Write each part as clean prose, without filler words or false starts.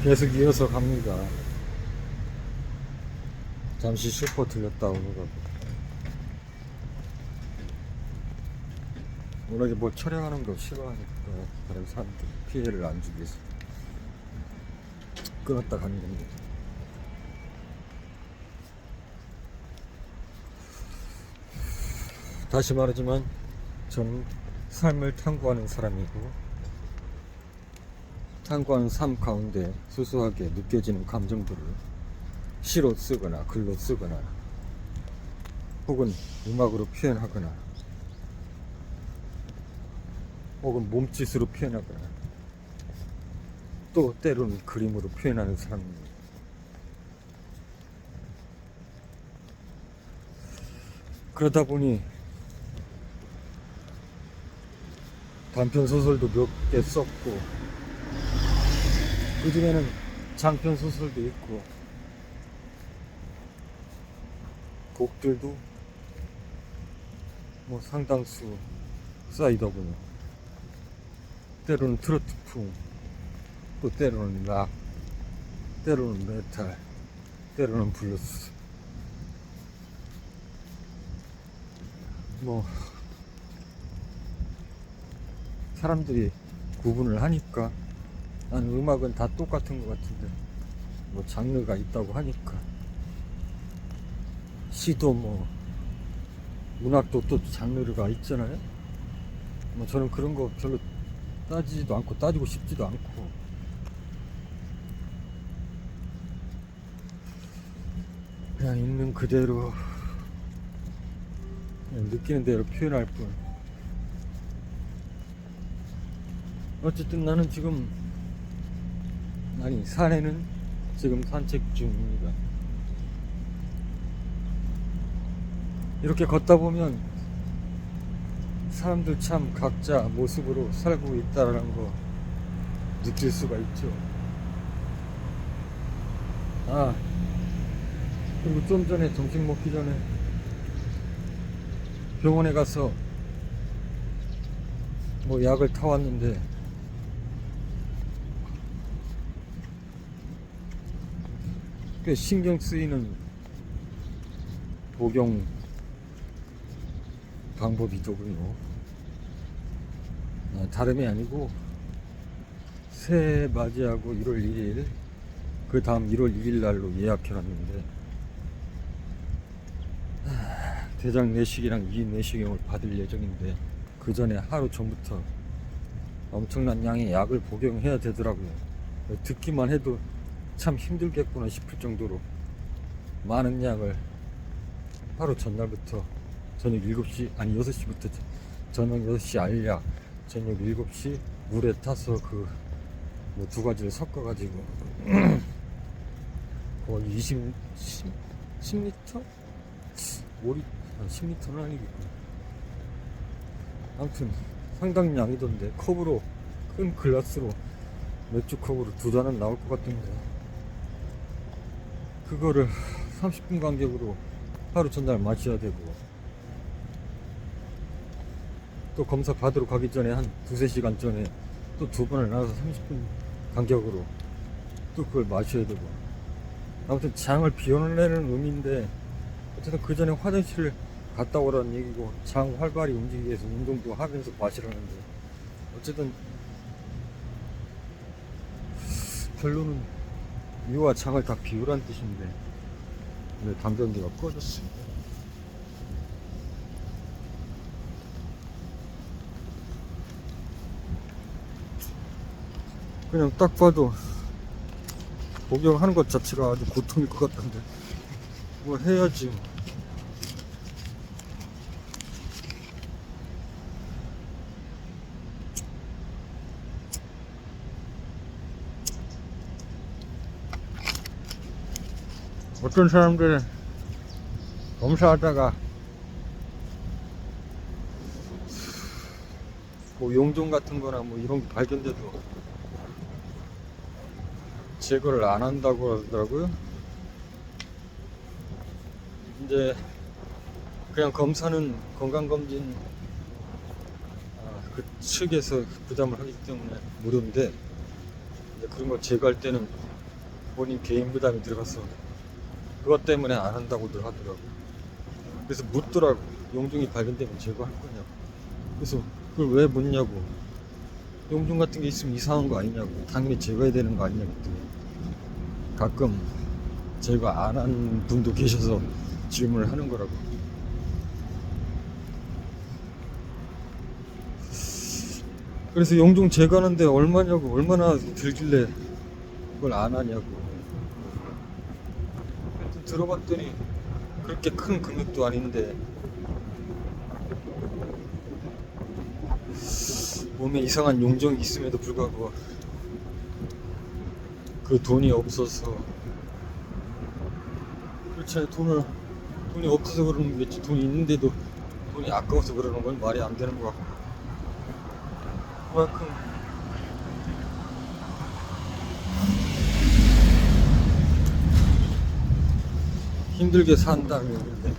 계속 이어서 갑니다. 잠시 슈퍼 들렸다 오는 거고. 워낙에 뭘 촬영하는 거 싫어하니까 다른 사람들 피해를 안 주기 위해서 끊었다 가는 겁니다. 다시 말하지만 저는 삶을 탐구하는 사람이고, 탐구하는 삶 가운데 소소하게 느껴지는 감정들을 시로 쓰거나 글로 쓰거나 혹은 음악으로 표현하거나 혹은 몸짓으로 표현하거나 또 때로는 그림으로 표현하는 사람입니다. 그러다 보니 단편 소설도 몇 개 썼고, 그 중에는 장편 소설도 있고, 곡들도 뭐 상당수 쌓이더군요. 때로는 트로트풍, 또 때로는 락, 때로는 메탈, 때로는 블루스. 뭐 사람들이 구분을 하니까, 나는 음악은 다 똑같은 것 같은데 뭐 장르가 있다고 하니까, 시도 뭐 문학도 또 장르가 있잖아요. 뭐 저는 그런 거 별로 따지지도 않고 따지고 싶지도 않고, 그냥 있는 그대로 그냥 느끼는 대로 표현할 뿐. 어쨌든 나는 지금, 아니 산에는 지금 산책 중입니다. 이렇게 걷다 보면 사람들 참 각자 모습으로 살고 있다라는 거 느낄 수가 있죠. 아, 그리고 좀 전에 점심 먹기 전에 병원에 가서 뭐 약을 타왔는데, 꽤 신경 쓰이는 복용 방법이더군요. 다름이 아니고 새해 맞이하고 1월 1일, 그 다음 1월 2일 날로 예약해놨는데 대장 내시경이랑 위 내시경을 받을 예정인데, 그 전에 하루 전부터 엄청난 양의 약을 복용해야 되더라고요. 듣기만 해도 참 힘들겠구나 싶을 정도로 많은 약을 하루 전날부터 저녁 7시, 아니 6시부터 저녁 6시 알약, 저녁 7시 물에 타서 그 뭐 두 가지를 섞어 가지고 거의 10리터? 5리, 10리터는 아니겠구나. 아무튼 상당 양이던데, 컵으로, 큰 글라스로 맥주 컵으로 2잔은 나올 것 같던데, 그거를 30분 간격으로 하루 전날 마셔야 되고, 또 검사 받으러 가기 전에 한 2-3시간 전에 또 2번을 나와서 30분 간격으로 또 그걸 마셔야 되고, 아무튼 장을 비워내는 의미인데, 어쨌든 그 전에 화장실을 갔다 오라는 얘기고, 장 활발히 움직이기 위해서 운동도 하면서 마시라는데, 어쨌든 결론은 이와 장을 다 비우란 뜻인데 왜 담배연기가 꺼졌어요. 그냥 딱 봐도 복용하는 것 자체가 아주 고통일 것 같던데 뭐 해야지. 어떤 사람들은 검사하다가 뭐 용종 같은 거나 뭐 이런 게 발견돼도 제거를 안 한다고 하더라고요. 이제 그냥 검사는 건강검진 그 측에서 부담을 하기 때문에 무료인데, 이제 그런 거 제거할 때는 본인 개인 부담이 들어가서 그것 때문에 안 한다고들 하더라고. 그래서 묻더라고. 용종이 발견되면 제거할 거냐고. 그래서 그걸 왜 묻냐고. 용종 같은 게 있으면 이상한 거 아니냐고. 당연히 제거해야 되는 거 아니냐고. 가끔 제거 안 한 분도 계셔서 질문을 하는 거라고. 그래서 용종 제거하는데 얼마나 들길래 그걸 안 하냐고. 들어봤더니 그렇게 큰 금액도 아닌데 몸에 이상한 용종이 있음에도 불구하고 그 돈이 없어서. 그렇잖아요. 돈이 없어서 그러는 거겠지. 돈이 있는데도 돈이 아까워서 그러는 건 말이 안 되는 것 같고. 그만큼 힘들게 산다는 얘기인데.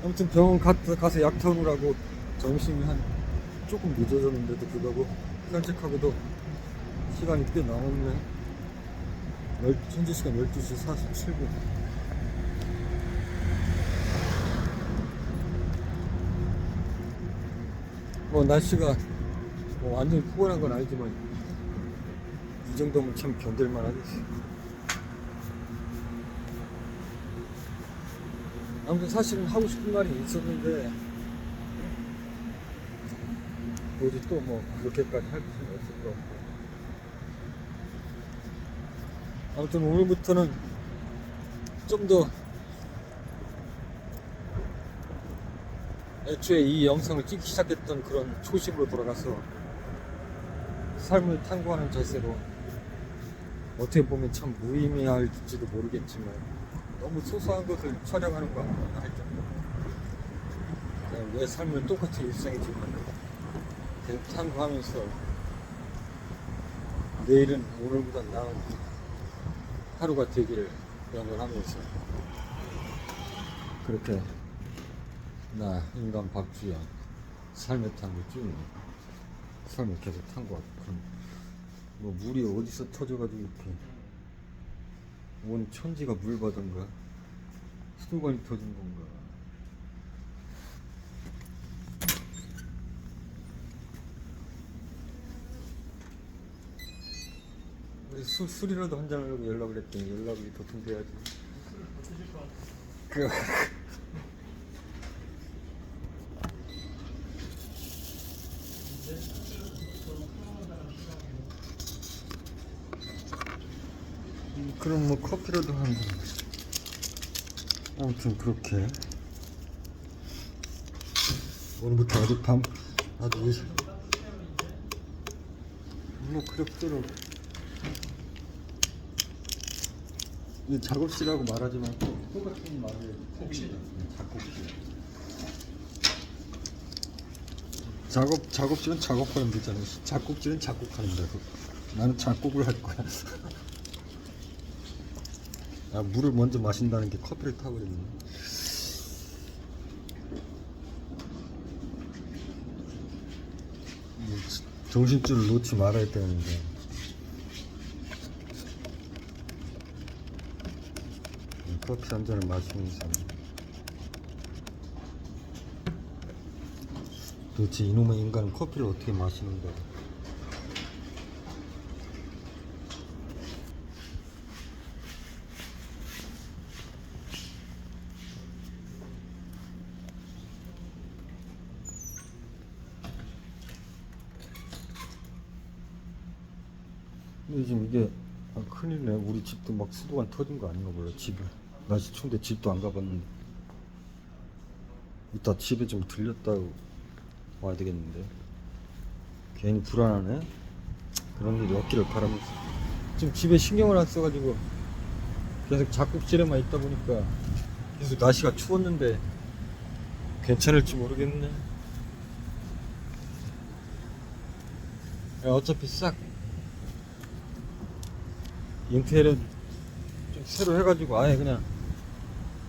아무튼 병원 가서 약 타오라고. 점심이 한 조금 늦어졌는데도 불구하고 산책하고도 시간이 꽤 남았네. 현재 시간 12시 47분. 뭐 날씨가 뭐 완전히 포근한 건 아니지만 이 정도면 참 견딜만 하겠어. 아무튼 사실은 하고 싶은 말이 있었는데 어디 또 뭐 그렇게까지 할 필요는 없을 것 같고. 아무튼 오늘부터는 좀 더 애초에 이 영상을 찍기 시작했던 그런 초심으로 돌아가서 삶을 탐구하는 자세로, 어떻게 보면 참 무의미할지도 모르겠지만 너무 소소한 것을 촬영하는 거 아니야 할 정도. 그냥 내 삶은 똑같은 일상이지만 계속 탐구하면서 내일은 오늘보다 나은 하루가 되기를 연결하면서 그렇게 나 인간 박주영 삶의 탐구 쭉 삶을 계속 탐구하고. 그럼 뭐 물이 어디서 터져가지고 이렇게 온 천지가 물 받은가, 수도관이 터진 건가. 술이라도 한잔 하려고 연락을 했더니 연락이 도통돼야지. 그럼 뭐 커피라도 한 잔. 아무튼 그렇게 오늘부터 어젯밤 아주 뭐 그럭저럭 이 작업실이라고 말하지만 똑같은 말을 혹시 작업실은 작업하는 데잖아. 작곡실은 작곡하는 데고. 나는 작곡을 할 거야. 아, 물을 먼저 마신다는 게 커피를 타버리네. 정신줄을 놓지 말아야 되는데. 커피 한 잔을 마시면서 도대체 이놈의 인간은 커피를 어떻게 마시는 거야. 근데 지금 이게 큰일이네. 우리 집도 막 수도관 터진 거 아닌가 몰라. 집에 날씨 추운데 집도 안 가봤는데 이따 집에 좀 들렸다 와야 되겠는데. 괜히 불안하네. 그런 일이 없기를 바라면서 지금 집에 신경을 안 써가지고 계속 작곡실에만 있다 보니까 계속 날씨가 추웠는데 괜찮을지 모르겠네. 어차피 싹 인테리어 좀 새로 해가지고 아예 그냥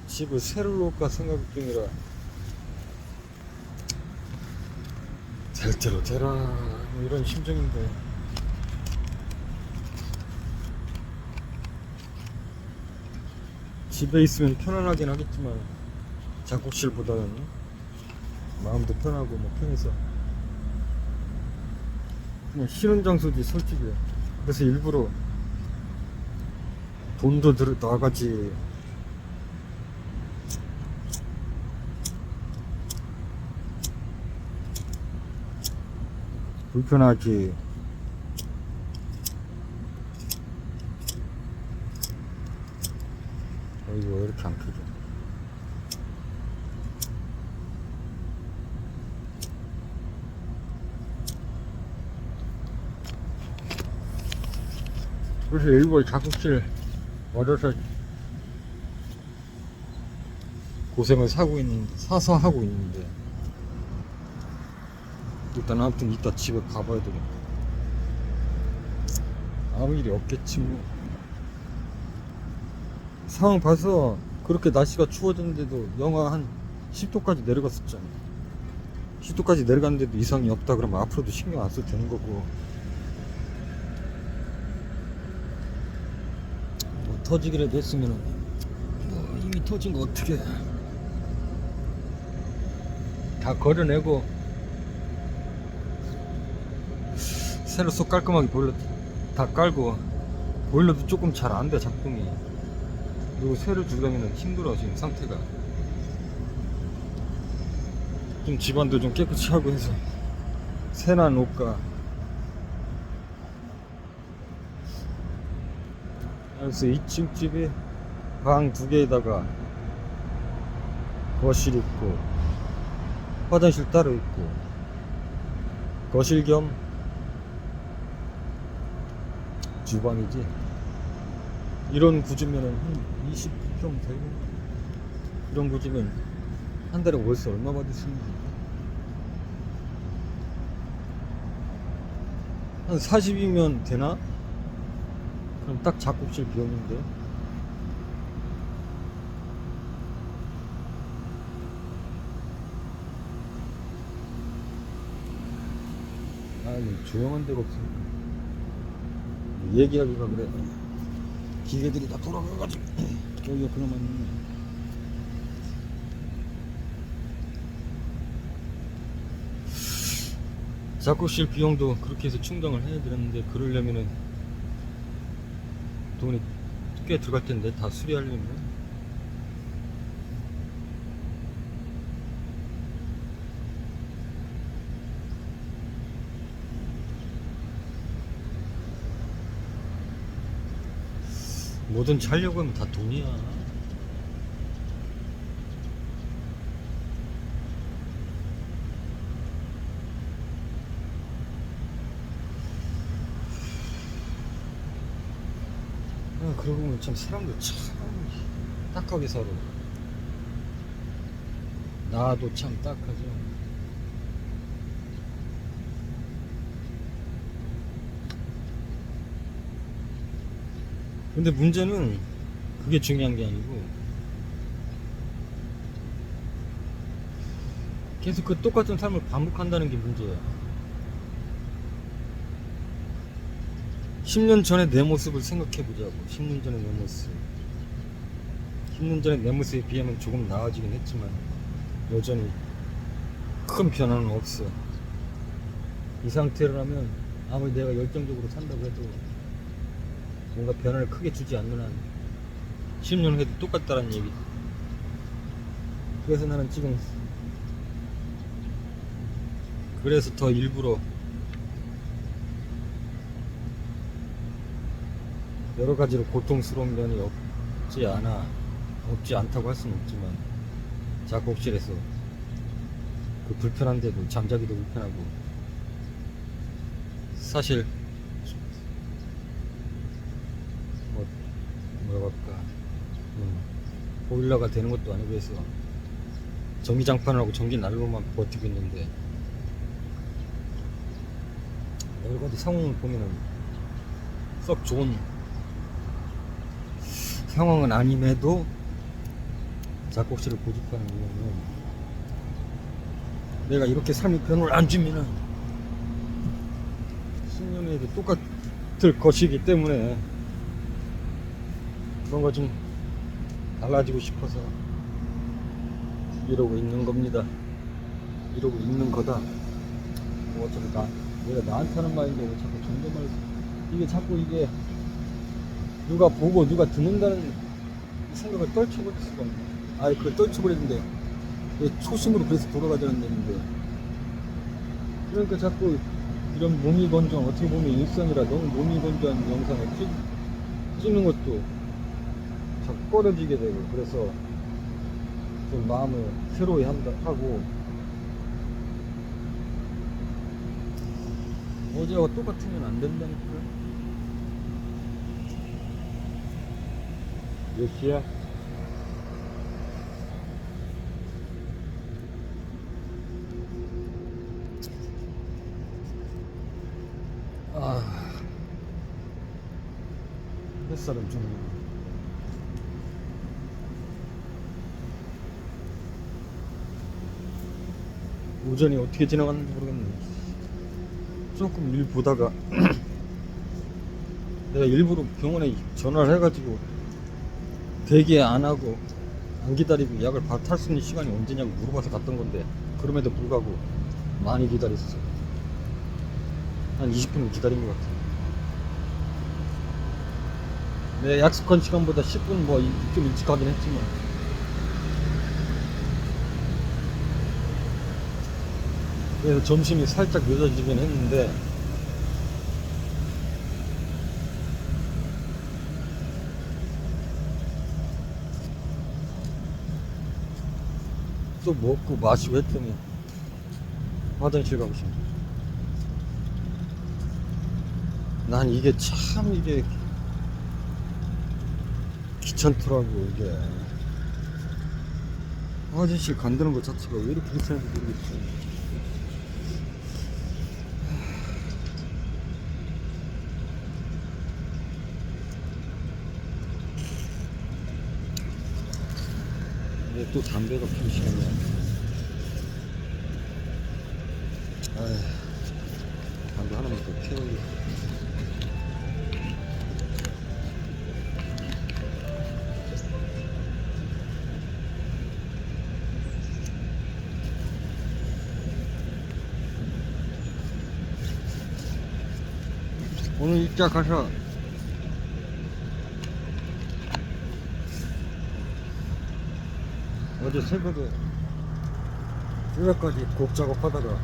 집을 새로 놓을까 생각 중이라 될 대로 되라 뭐 이런 심정인데 집에 있으면 편안하긴 하겠지만 작곡실보다는 마음도 편하고 뭐 편해서 그냥 쉬는 장소지 솔직히. 그래서 일부러 돈도 나가지 불편하지. 이거 왜 이렇게 안 켜져? 그래서 일부러 작업실 와줘서 고생을 사서 하고 있는데 일단 아무튼 이따 집에 가봐야 되겠네. 아무 일이 없겠지 뭐. 상황 봐서 그렇게 날씨가 추워졌는데도 영하 한 10도까지 내려갔었잖아. 10도까지 내려갔는데도 이상이 없다 그러면 앞으로도 신경 안 써도 되는 거고. 뭐 터지기라도 했으면은 뭐 이미 터진 거 어떻게 다 걸어내고 새로 쏙 깔끔하게 보일러 다 깔고, 보일러도 조금 잘 안 돼 작동이. 그리고 새로 주려면 힘들어 지금 상태가. 좀 집안도 좀 깨끗이 하고 해서 새나 놓을까. 그래서 2층 집에 방 2개에다가 거실 있고 화장실 따로 있고 거실 겸 주방이지. 이런 구조면은 한 29평 되고, 이런 구조면 한 달에 월세 얼마 받을 수 있는 한 40이면 되나? 그럼 딱 작곡실 비용인데. 조용한 데가 없어. 얘기하기가 그래. 기계들이 다 돌아가가지고 여기가 그나마 작곡실 비용도 그렇게 해서 충당을 해야 되는데, 그러려면은 돈이 꽤 들어갈 텐데 다 수리하려면. 뭐든지 하려고 하면 다 돈이야. 그러고 보면 참 사람도 참 딱하게 살아. 나도 참 딱하죠. 근데 문제는 그게 중요한 게 아니고 계속 그 똑같은 삶을 반복한다는 게 문제야. 10년 전에 내 모습을 생각해보자고. 10년 전에 내 모습. 10년 전에 내 모습에 비하면 조금 나아지긴 했지만 여전히 큰 변화는 없어. 이 상태라면 아무리 내가 열정적으로 산다고 해도 뭔가 변화를 크게 주지 않는 한 10년 해도 똑같다는 얘기지. 그래서 나는 지금 그래서 더 일부러 여러 가지로 고통스러운 면이 없지 않다고 할 수는 없지만 작곡실에서 그 불편한데도 잠자기도 불편하고, 사실 뭐라고 할까, 보일러가 되는 것도 아니고 해서 전기장판을 하고 전기 난로만 버티고 있는데 여러 어디 상황을 보면은 썩 좋은 상황은 아님에도 작곡실을 고집하는 이유는 내가 이렇게 삶의 변화를 안 주면은 10년 후에도 똑같을 것이기 때문에 그런 거 좀 달라지고 싶어서 이러고 있는 겁니다. 이러고 있는 거다. 뭐 어차피 내가 나한테 하는 말인데 왜 자꾸 존댓말, 이게 자꾸 이게 누가 보고 누가 듣는다는 생각을 떨쳐버릴 수가 없네. 아니 그걸 떨쳐버리는데 왜 초심으로 그래서 돌아가자는 얘기인데, 그러니까 자꾸 이런 몸이 건조한, 어떻게 보면 일상이라 너무 몸이 건조한 영상을 찍는 것도 자꾸 꺼려지게 되고, 그래서 좀 마음을 새로이 하고, 어제와 똑같으면 안 된다니까. 몇 시야? 햇살은 좀 오전이 어떻게 지나갔는지 모르겠네. 조금 일 보다가 내가 일부러 병원에 전화를 해가지고 대기 안 하고 안 기다리고 약을 바로 탈 수 있는 시간이 언제냐고 물어봐서 갔던 건데, 그럼에도 불구하고 많이 기다렸어. 한 20분 기다린 것 같아. 내 약속한 시간보다 10분 뭐 좀 일찍 가긴 했지만, 그래서 점심이 살짝 늦어지긴 했는데 또 먹고 마시고 했더니 화장실 가고 싶네. 난 이게 참 이게 귀찮더라고. 이게 화장실 간다는 것 자체가 왜 이렇게 귀찮은지 모르겠어. 근데 또 담배가 피울 시간이야. 담배 하나만 더 피워야겠다. 오늘 일찍 가서 어제 새벽까지 곡 작업하다가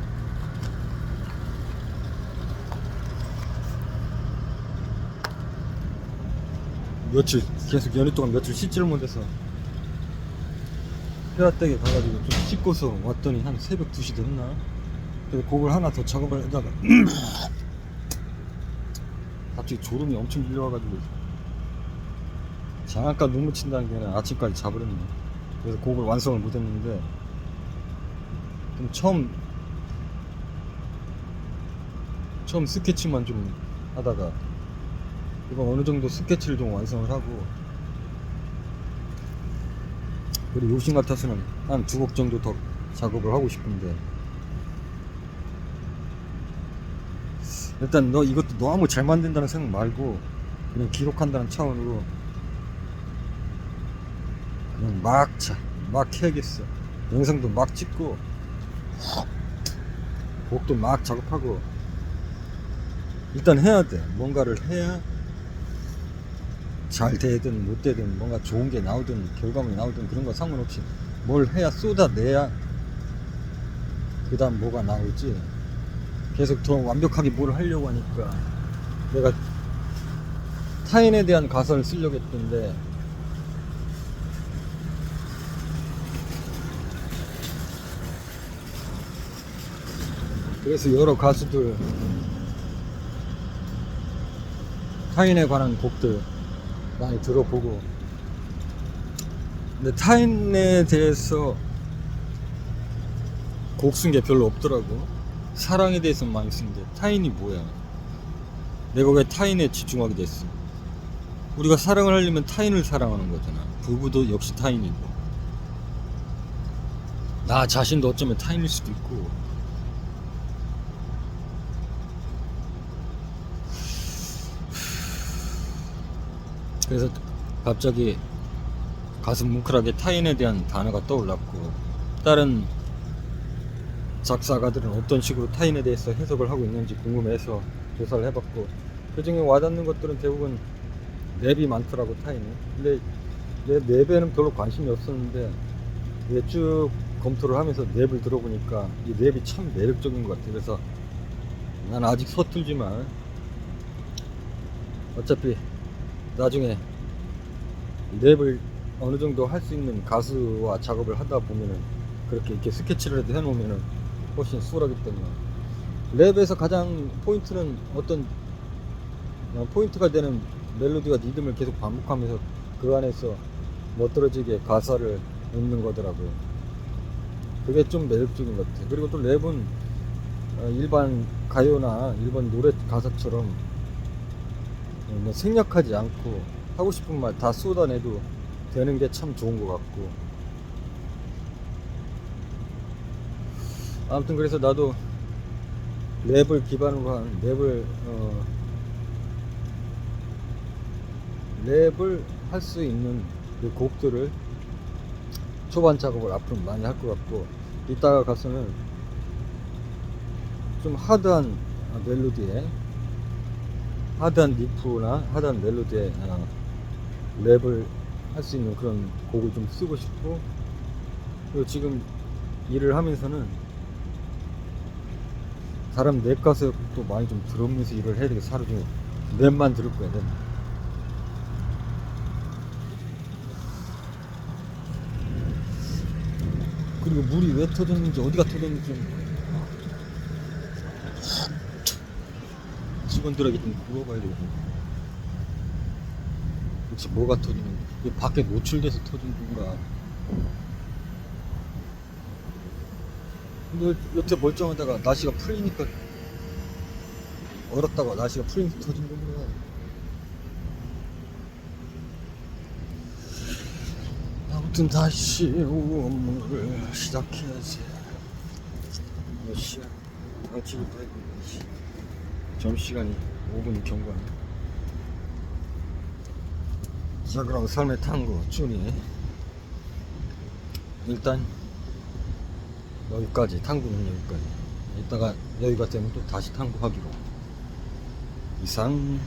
며칠 계속 연휴 동안 며칠 씻지를 못해서 회화댁에 가가지고 좀 씻고서 왔더니 한 새벽 2시 됐나? 그래서 곡을 하나 더 작업을 하다가 갑자기 졸음이 엄청 밀려와가지고 잠깐 눈물 친다는 게 아니라 아침까지 자버렸네. 그래서 곡을 완성을 못했는데, 좀 처음 스케치만 좀 하다가 이번 어느 정도 스케치를 좀 완성을 하고, 그리고 요즘 같아서는 한 2곡 정도 더 작업을 하고 싶은데, 일단 이것도 너무 잘 만든다는 생각 말고 그냥 기록한다는 차원으로 그냥 막 해야겠어. 영상도 막 찍고 곡도 막 작업하고, 일단 해야 돼. 뭔가를 해야 잘 되든 못 되든 뭔가 좋은 게 나오든 결과물이 나오든 그런 거 상관없이 뭘 해야 쏟아내야 그 다음 뭐가 나올지. 계속 더 완벽하게 뭘 하려고 하니까 내가 타인에 대한 가설을 쓰려고 했던데, 그래서 여러 가수들 타인에 관한 곡들 많이 들어보고, 근데 타인에 대해서 곡 쓴 게 별로 없더라고. 사랑에 대해서 많이 쓴 게, 타인이 뭐야, 내가 왜 타인에 집중하게 됐어? 우리가 사랑을 하려면 타인을 사랑하는 거잖아. 부부도 역시 타인이고, 나 자신도 어쩌면 타인일 수도 있고. 그래서 갑자기 가슴 뭉클하게 타인에 대한 단어가 떠올랐고, 다른 작사가들은 어떤 식으로 타인에 대해서 해석을 하고 있는지 궁금해서 조사를 해봤고, 그 중에 와닿는 것들은 대부분 랩이 많더라고, 타인은. 근데 내 랩에는 별로 관심이 없었는데 이게 쭉 검토를 하면서 랩을 들어보니까 이 랩이 참 매력적인 것 같아. 그래서 난 아직 서툴지만 어차피 나중에 랩을 어느 정도 할 수 있는 가수와 작업을 하다 보면은, 그렇게 이렇게 스케치를 해놓으면은 훨씬 수월하기 때문에. 랩에서 가장 포인트는 어떤 포인트가 되는 멜로디와 리듬을 계속 반복하면서 그 안에서 멋들어지게 가사를 넣는 거더라고요. 그게 좀 매력적인 것 같아요. 그리고 또 랩은 일반 가요나 일반 노래 가사처럼 뭐 생략하지 않고 하고 싶은 말 다 쏟아내도 되는 게 참 좋은 것 같고. 아무튼 그래서 나도 랩을 기반으로 한 랩을 할 수 있는 그 곡들을 초반 작업을 앞으로 많이 할 것 같고, 이따가 가서는 좀 하드한 멜로디에, 하드한 리프나 하드한 멜로디에 랩을 할 수 있는 그런 곡을 좀 쓰고 싶고, 그리고 지금 일을 하면서는 사람 랩 가사도 많이 좀 들으면서 일을 해야 되겠어. 하루 종일 랩만 들을 거야, 랩. 그리고 물이 왜 터졌는지, 어디가 터졌는지 좀 직원들에게 좀 물어봐야 되거든. 도대체 뭐가 터지는지, 이게 밖에 노출돼서 터진 건가. 근데 여태 멀쩡하다가 날씨가 풀리니까, 얼었다가 날씨가 풀리니까 터진 거구나. 아무튼 다시 업무를 시작해야지. 몇 시야? 지금부터 점심시간이 5분 경과네. 자, 그럼 삶의 탐구 준이 일단 여기까지, 탐구는 여기까지. 이따가 여기가 되면 또 다시 탐구하기로. 이상.